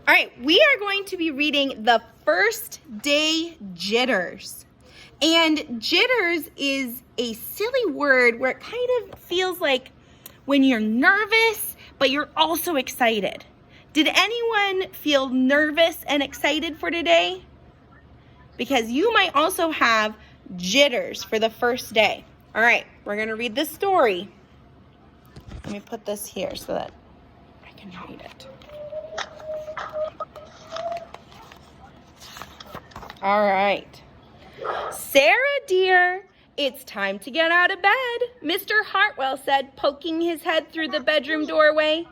All right, we are going to be reading the first day jitters. And jitters is a silly word where it kind of feels like when you're nervous, but you're also excited. Did anyone feel nervous and excited for today? Because you might also have jitters for the first day. All right, we're going to read this story. Let me put this here so that I can read it. All right. Sarah, dear, it's time to get out of bed, Mr. Hartwell said, poking his head through the bedroom doorway.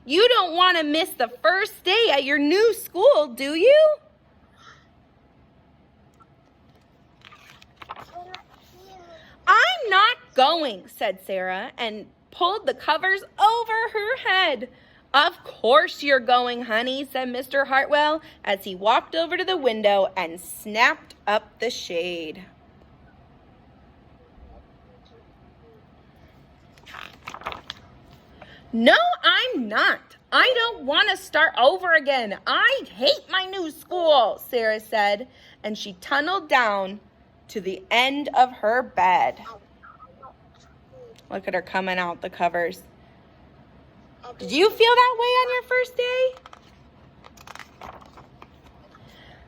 You don't want to miss the first day at your new school, do you? I'm not going, said Sarah, and pulled the covers over her head. Of course you're going, honey, said Mr. Hartwell as he walked over to the window and snapped up the shade. No, I'm not. I don't want to start over again. I hate my new school, Sarah said, and she tunneled down to the end of her bed. Look at her coming out the covers. Did you feel that way on your first day?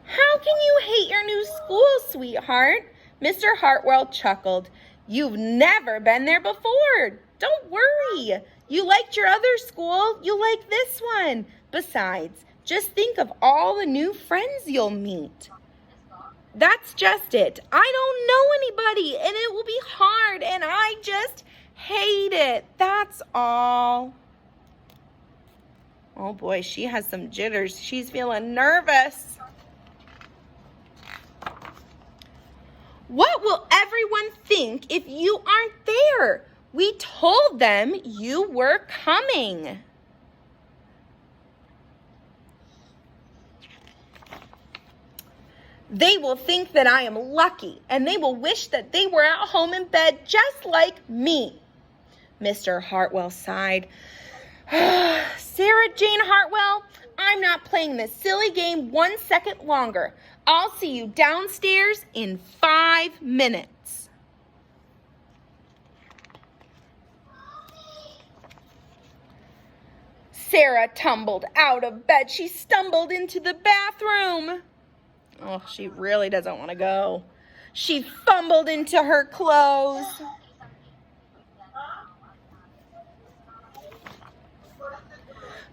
How can you hate your new school, sweetheart? Mr. Hartwell chuckled. You've never been there before. Don't worry. You liked your other school. You like this one. Besides, just think of all the new friends you'll meet. That's just it. I don't know anybody, and it will be hard, and I just hate it. That's all. Oh boy, she has some jitters. She's feeling nervous. What will everyone think if you aren't there? We told them you were coming. They will think that I am lucky, and they will wish that they were at home in bed just like me. Mr. Hartwell sighed. Sarah Jane Hartwell, I'm not playing this silly game 1 second longer. I'll see you downstairs in 5 minutes. Sarah tumbled out of bed. She stumbled into the bathroom. Oh, she really doesn't want to go. She fumbled into her clothes.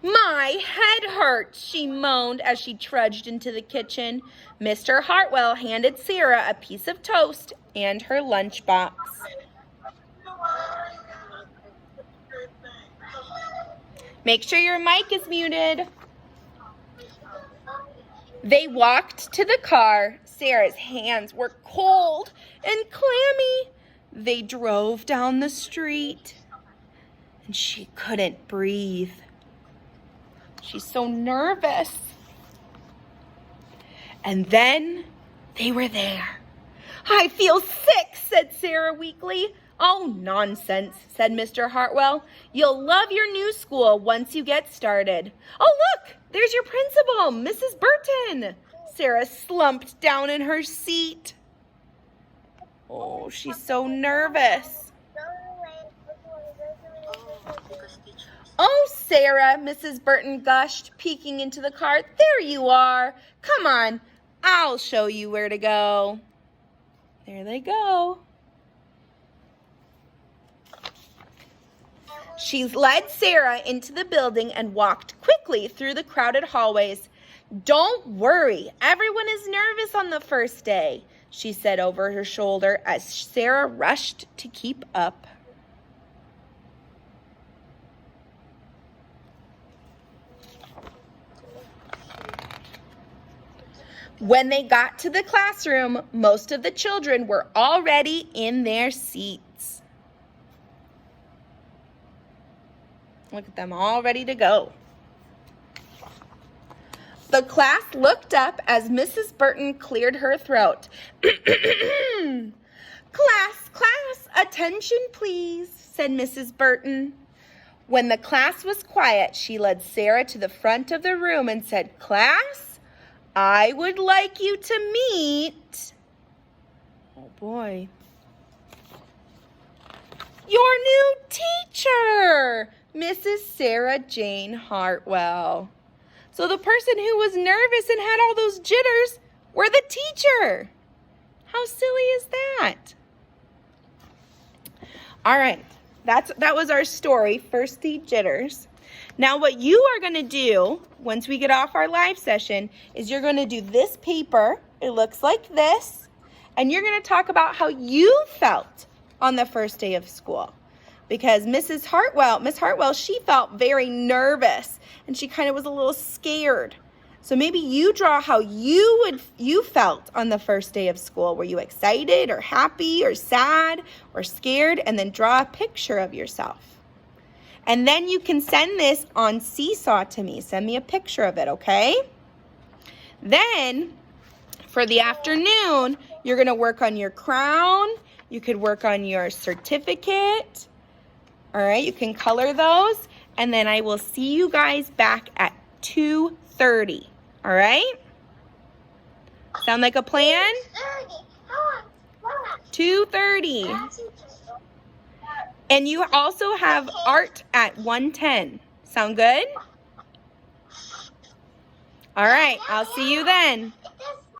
My head hurts, she moaned as she trudged into the kitchen. Mr. Hartwell handed Sarah a piece of toast and her lunchbox. Make sure your mic is muted. They walked to the car. Sarah's hands were cold and clammy. They drove down the street, and she couldn't breathe. She's so nervous. And then they were there. I feel sick, said Sarah weakly. Oh, nonsense, said Mr. Hartwell. You'll love your new school once you get started. Oh, look, there's your principal, Mrs. Burton. Sarah slumped down in her seat. Oh, she's so nervous. Oh, Sarah, Mrs. Burton gushed, peeking into the car. There you are. Come on, I'll show you where to go. There they go. She led Sarah into the building and walked quickly through the crowded hallways. Don't worry, everyone is nervous on the first day, she said over her shoulder as Sarah rushed to keep up. When they got to the classroom, most of the children were already in their seats. Look at them all ready to go. The class looked up as Mrs. Burton cleared her throat. Class, attention please, said Mrs. Burton. When the class was quiet, she led Sarah to the front of the room and said, "Class, I would like you to meet," oh boy, "your new teacher, Mrs. Sarah Jane Hartwell." So the person who was nervous and had all those jitters were the teacher. How silly is that? All right, that was our story, First Day Jitters. Now what you are going to do once we get off our live session is you're going to do this paper. It looks like this. And you're going to talk about how you felt on the first day of school. Because Miss Hartwell, she felt very nervous and she kind of was a little scared. So maybe you draw how you felt on the first day of school. Were you excited or happy or sad or scared? And then draw a picture of yourself. And then you can send this on Seesaw to me. Send me a picture of it, okay? Then for the afternoon, you're going to work on your crown. You could work on your certificate. All right, you can color those. And then I will see you guys back at 2:30. All right? Sound like a plan? 2:30. And you also have art at 1:10. Sound good? All right, I'll see you then.